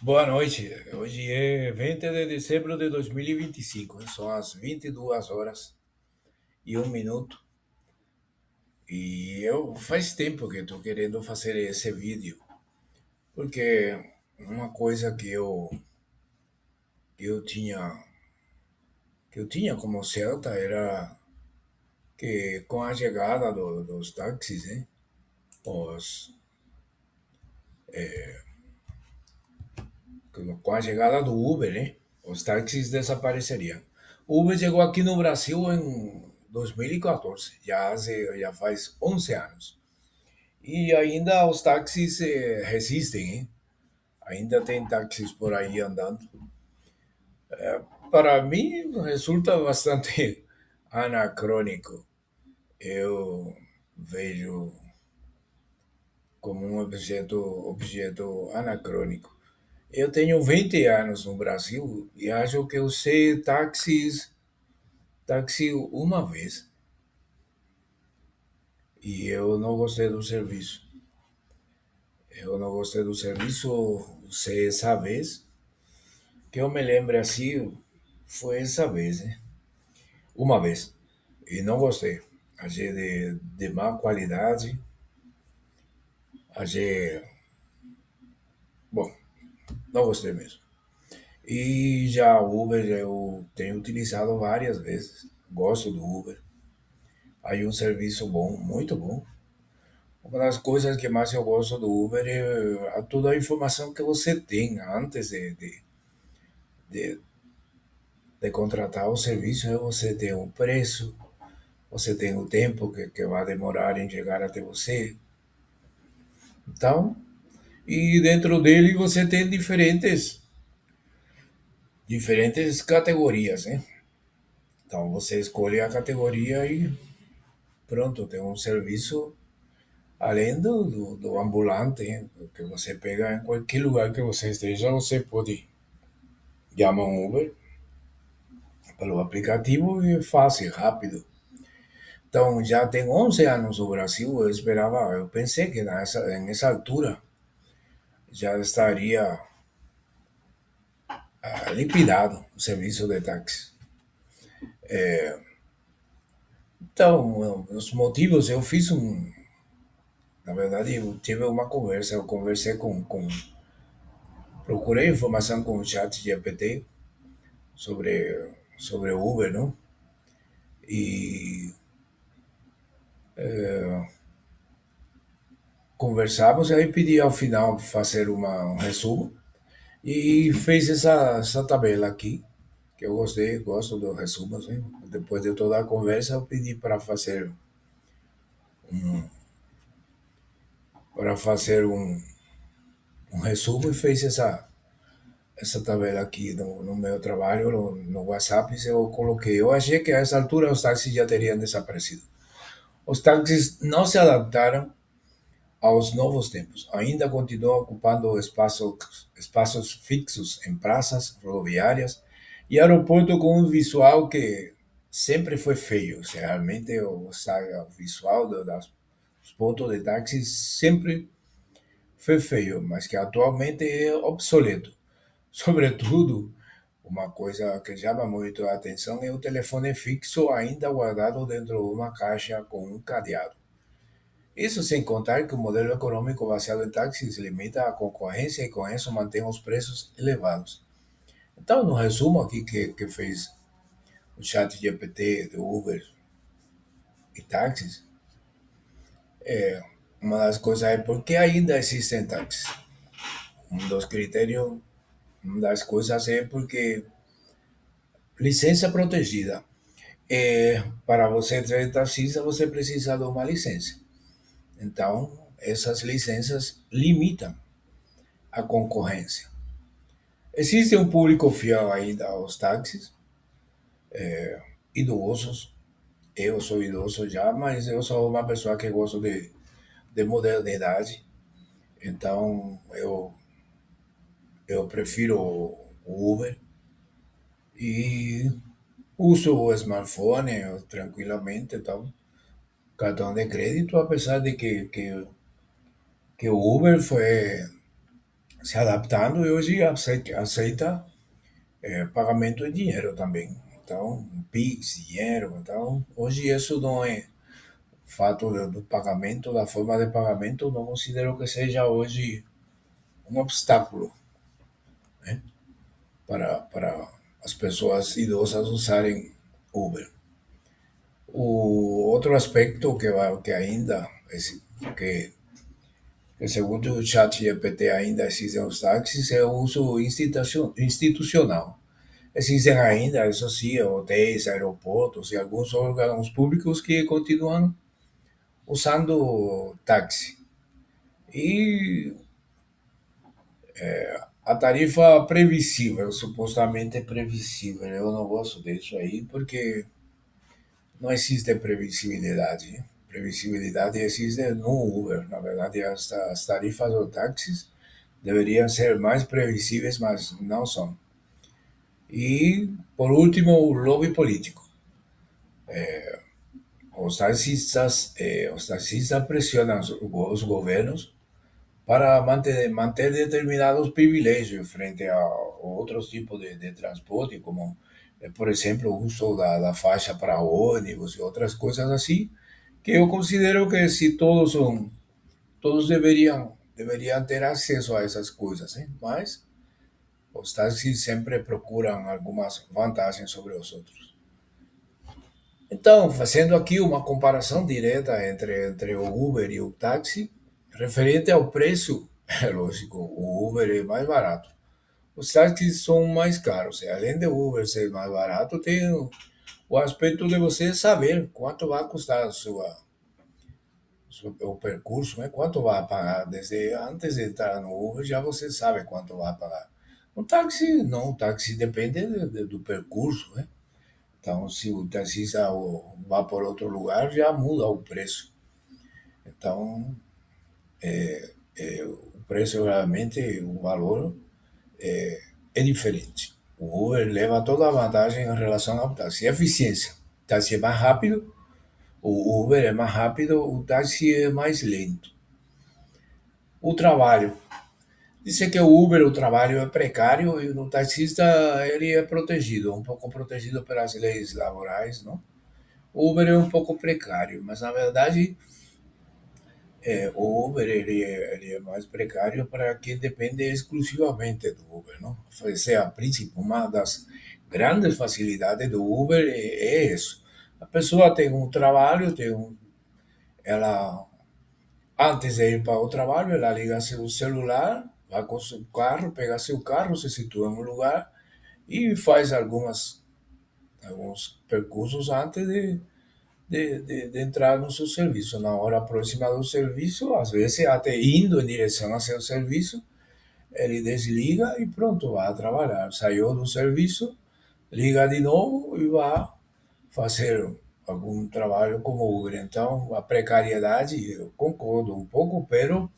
Boa noite. Hoje é 20 de dezembro de 2025. São as 22 horas e 1 minuto. E eu faz tempo que estou querendo fazer esse vídeo, porque uma coisa que eu tinha que eu tinha como certa era que com a chegada dos táxis, né? Os, com a chegada do Uber, né? Os táxis desapareceriam. O Uber chegou aqui no Brasil em 2014, já faz 11 anos. E ainda os táxis resistem, hein? Ainda tem táxis por aí andando. Para mim, resulta bastante anacrônico. Eu vejo como um objeto anacrônico. Eu tenho 20 anos no Brasil e acho que eu usei táxi uma vez e eu não gostei do serviço. Eu não gostei do serviço, usei essa vez. Que eu me lembre assim, foi essa vez, né? Uma vez. E não gostei. Achei de má qualidade. Achei. Bom, não gostei mesmo. E já o Uber eu tenho utilizado várias vezes. Gosto do Uber. Aí um serviço bom, muito bom. Uma das coisas que mais eu gosto do Uber é toda a informação que você tem antes de, de contratar o serviço. Né? Você tem o preço, você tem o tempo que vai demorar em chegar até você. Então, e dentro dele você tem diferentes categorias, né? Então você escolhe a categoria e pronto, tem um serviço além do ambulante, hein? Que você pega em qualquer lugar que você esteja, você pode chamar um Uber pelo aplicativo e é fácil, rápido. Então já tem 11 anos no Brasil, eu pensei que nessa altura já estaria liquidado o serviço de táxi. Então, os motivos, na verdade, eu tive uma conversa, eu conversei procurei informação com o chat GPT sobre o Uber, não? E conversamos, e aí pedi ao final fazer um resumo, e fez essa tabela aqui, que eu gostei, gosto dos resumos, né? Depois de toda a conversa, eu pedi para fazer um resumo e fez essa tabela aqui no meu trabalho, no WhatsApp, eu coloquei. Eu achei que a essa altura os táxis já teriam desaparecido. Os táxis não se adaptaram aos novos tempos. Ainda continuam ocupando espaços fixos em praças rodoviárias e aeroporto com um visual que sempre foi feio. Realmente o visual dos pontos de táxi sempre foi feio, mas que atualmente é obsoleto. Sobretudo, uma coisa que chama muito a atenção é o telefone fixo ainda guardado dentro de uma caixa com um cadeado. Isso sem contar que o modelo econômico baseado em táxis limita a concorrência e com isso mantém os preços elevados. Então, no resumo aqui que fez o chat GPT do Uber e táxis, uma das coisas é por que ainda existem táxis. Um dos critérios, uma das coisas é porque licença protegida. Para você ser taxista, você precisa de uma licença. Então, essas licenças limitam a concorrência. Existe um público fiel ainda aos táxis, idosos. Eu sou idoso já, mas eu sou uma pessoa que gosto de modernidade. Então, eu prefiro o Uber e uso o smartphone tranquilamente, então, cartão de crédito, apesar de que o Uber se adaptando e hoje aceita pagamento em dinheiro também. Então, Pix, dinheiro. Então, hoje isso não é o fato do pagamento, da forma de pagamento, não considero que seja hoje um obstáculo, né, para as pessoas idosas usarem Uber. O outro aspecto que ainda, que, que segundo o chat GPT ainda existem os táxis, é o uso institucional. Existem ainda, isso sim, hotéis, aeroportos e alguns órgãos públicos que continuam usando táxi. E a tarifa previsível, supostamente previsível, eu não gosto disso aí, porque não existe previsibilidade. Previsibilidade existe no Uber. Na verdade, as tarifas dos táxis deveriam ser mais previsíveis, mas não são. E, por último, o lobby político. Os taxistas pressionam os governos para manter determinados privilégios frente a outros tipos de transporte, como, por exemplo, o uso da faixa para ônibus e outras coisas assim, que eu considero que se todos deveriam ter acesso a essas coisas, hein? Mas os táxis sempre procuram algumas vantagens sobre os outros. Então, fazendo aqui uma comparação direta entre o Uber e o táxi, referente ao preço, é lógico, o Uber é mais barato. Os táxis são mais caros. E além do Uber ser mais barato, tem o aspecto de você saber quanto vai custar o percurso, né? Quanto vai pagar. Desde antes de entrar no Uber, já você sabe quanto vai pagar. Um táxi, não, o táxi depende do percurso, né? Então, se o taxista vai por outro lugar, já muda o preço. Então, o preço realmente, o valor é diferente. O Uber leva toda a vantagem em relação ao táxi. Eficiência. O táxi é mais rápido, o Uber é mais rápido, o táxi é mais lento. O trabalho. Disse que o Uber, o trabalho é precário e no taxista ele é protegido, um pouco protegido pelas leis laborais, não? O Uber é um pouco precário, mas na verdade o Uber ele é mais precário para quem depende exclusivamente do Uber, não? Essa é a princípio, uma das grandes facilidades do Uber é isso. A pessoa tem um trabalho, ela antes de ir para o trabalho, ela liga seu celular, vai com seu carro, pega seu carro, se situa em um lugar e faz alguns percursos antes de entrar no seu serviço. Na hora próxima do serviço, às vezes até indo em direção ao seu serviço, ele desliga e pronto, vai trabalhar. Saiu do serviço, liga de novo e vai fazer algum trabalho como Uber. Então, a precariedade, eu concordo um pouco, pero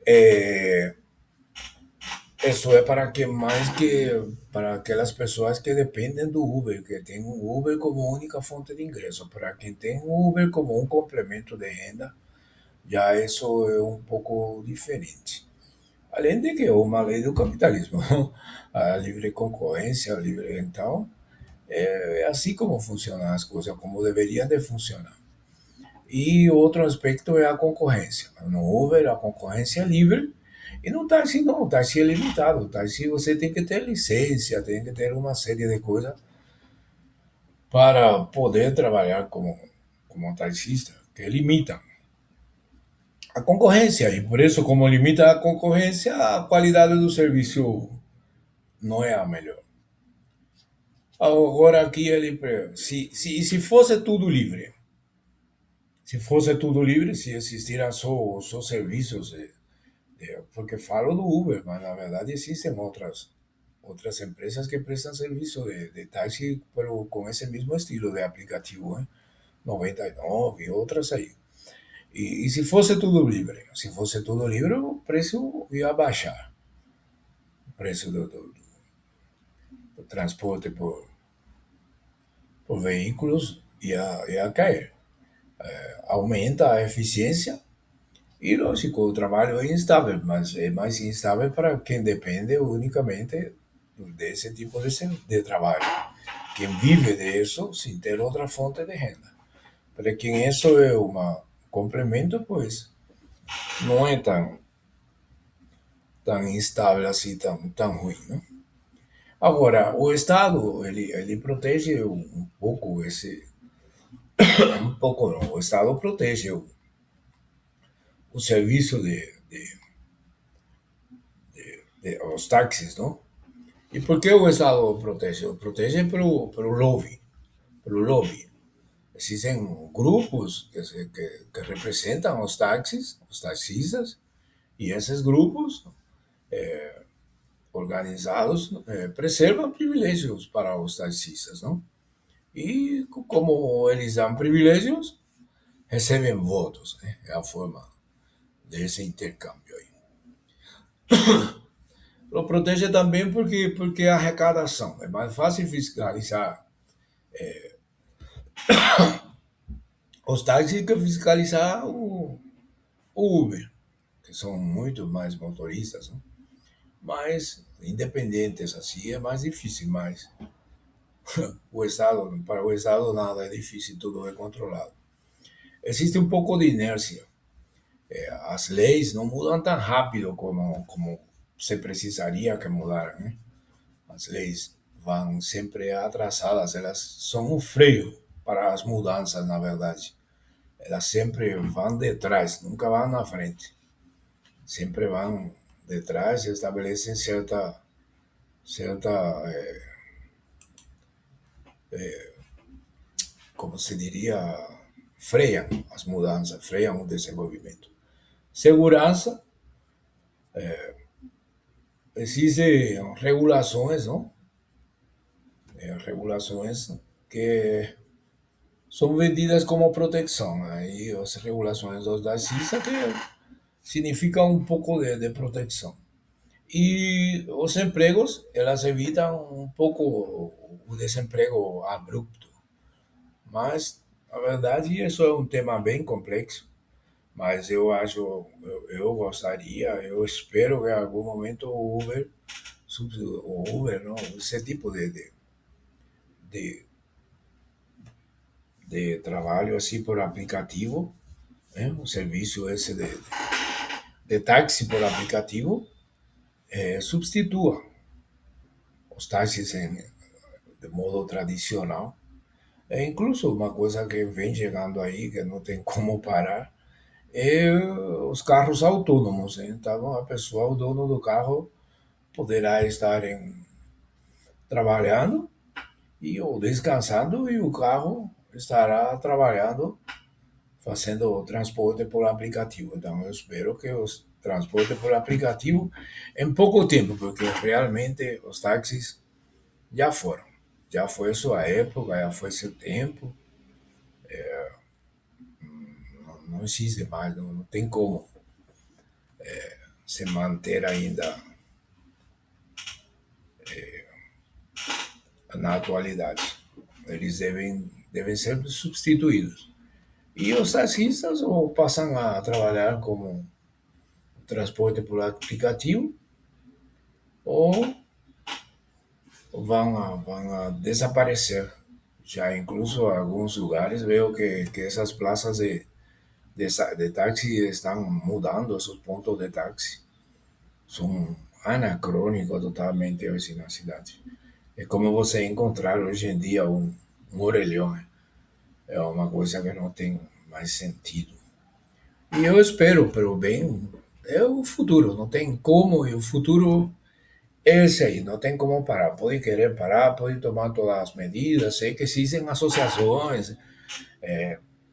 eh, isso é para aquelas pessoas que dependem do Uber, que têm o Uber como única fonte de ingresso. Para quem tem o Uber como um complemento de renda, já isso é um pouco diferente. Além de que é uma lei do capitalismo, a livre concorrência, a livre então, é assim como funcionam as coisas, como deveriam de funcionar. E outro aspecto é a concorrência. No Uber, a concorrência é livre, e no táxi não, o táxi é limitado. O táxi você tem que ter licença, tem que ter uma série de coisas para poder trabalhar como taxista, que limitam a concorrência. E por isso, como limita a concorrência, a qualidade do serviço não é a melhor. Agora aqui ele, se fosse tudo livre, se fosse tudo livre, se existiram só serviços, porque falo do Uber, mas na verdade existem outras empresas que prestam serviço de táxi com esse mesmo estilo de aplicativo, né? 99 e outras aí. E se fosse tudo livre? Se fosse tudo livre, o preço ia baixar. O preço do transporte por veículos ia cair. Aumenta a eficiência E, lógico, o trabalho é instável, mas é mais instável para quem depende unicamente desse tipo de trabalho. Quem vive disso sem ter outra fonte de renda. Para quem isso é um complemento, pois não é tão instável assim, tão ruim, né? Agora, o Estado, ele protege um pouco um pouco não, o Estado protege o serviço de os táxis, não? E por que o Estado protege? Protege pelo lobby. Existem grupos que representam os táxis, os taxistas, e esses grupos organizados preservam privilégios para os taxistas, não? E como eles dão privilégios, recebem votos, né? É a forma desse intercâmbio aí. Lo protege também porque a arrecadação é mais fácil fiscalizar os táxis que fiscalizar o Uber, que são muito mais motoristas, né? Mas independentes assim é mais difícil, mas para o Estado nada é difícil, tudo é controlado. Existe um pouco de inércia. As leis não mudam tão rápido como se precisaria que mudaram, né? As leis vão sempre atrasadas, elas são um freio para as mudanças, na verdade. Elas sempre vão detrás, nunca vão na frente. Sempre vão detrás e estabelecem certa como se diria, freiam as mudanças, freiam o desenvolvimento. Segurança, existem regulações, não? Regulações que são vendidas como proteção. Aí as regulações dos taxistas que significam um pouco de proteção. E os empregos, elas evitam um pouco o desemprego abrupto. Mas, na verdade, isso é um tema bem complexo. Mas eu acho, eu gostaria, eu espero que em algum momento o Uber, não, esse tipo de, de trabalho assim por aplicativo, né, o serviço esse de táxi por aplicativo, substitua os táxis de modo tradicional. É incluso uma coisa que vem chegando aí, que não tem como parar, é os carros autônomos. Então, a pessoa, o dono do carro, poderá estar trabalhando ou descansando e o carro estará trabalhando, fazendo o transporte por aplicativo. Então, eu espero que os transporte por aplicativo em pouco tempo, porque realmente os táxis já foram. Já foi sua época, já foi seu tempo, não existe mais, não tem como se manter ainda na atualidade. Eles devem ser substituídos. E os taxistas ou passam a trabalhar como transporte por aplicativo ou vão a desaparecer. Já incluso em alguns lugares vejo que essas praças de táxi estão mudando seus pontos de táxi. São anacrônicos totalmente hoje na cidade. É como você encontrar hoje em dia um orelhão. É uma coisa que não tem mais sentido. E eu espero, pelo bem, é o futuro. Não tem como, e o futuro é esse aí. Não tem como parar. Pode querer parar, pode tomar todas as medidas. Sei que existem associações,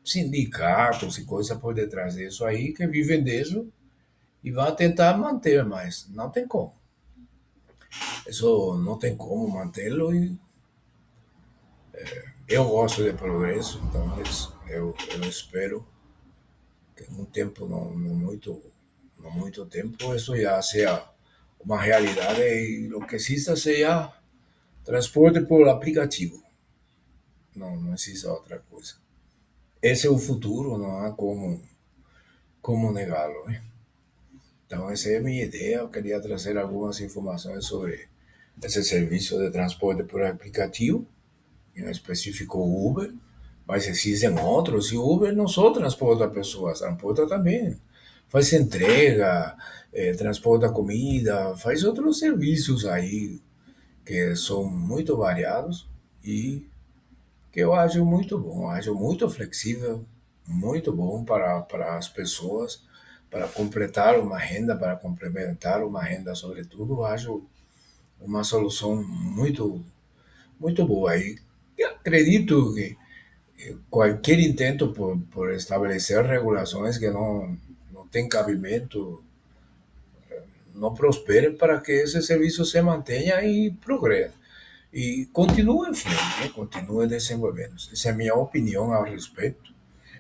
sindicatos e coisas por detrás disso aí que vivem disso e vão tentar manter, mas não tem como. Isso não tem como mantê-lo e eu gosto de progresso, então eu espero que em um tempo não muito tempo isso já seja uma realidade e o que exista seja transporte por aplicativo. Não existe outra coisa. Esse é o futuro, não há como Como negá-lo, né? Então, essa é a minha ideia. Eu queria trazer algumas informações sobre esse serviço de transporte por aplicativo, em específico o Uber, mas existem outros, e o Uber não só transporta pessoas, transporta também, faz entrega, transporta comida, faz outros serviços aí que são muito variados e que eu acho muito bom, acho muito flexível, muito bom para as pessoas, para completar uma renda, para complementar uma renda, sobretudo, acho uma solução muito boa. E acredito que qualquer intento por estabelecer regulações que não têm cabimento não prospere para que esse serviço se mantenha e progregue. E continue em frente, né? Continue desenvolvendo. Essa é a minha opinião ao respeito.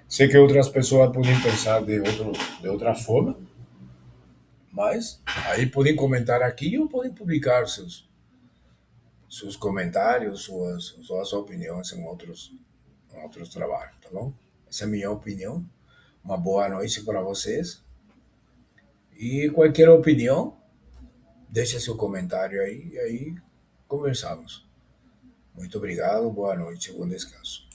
Sei que outras pessoas podem pensar de outra forma, mas aí podem comentar aqui ou podem publicar seus comentários, suas opiniões em outros trabalhos, tá bom? Essa é a minha opinião. Uma boa noite para vocês. E qualquer opinião, deixe seu comentário aí e aí conversamos. Muito obrigado, boa noite, bom descanso.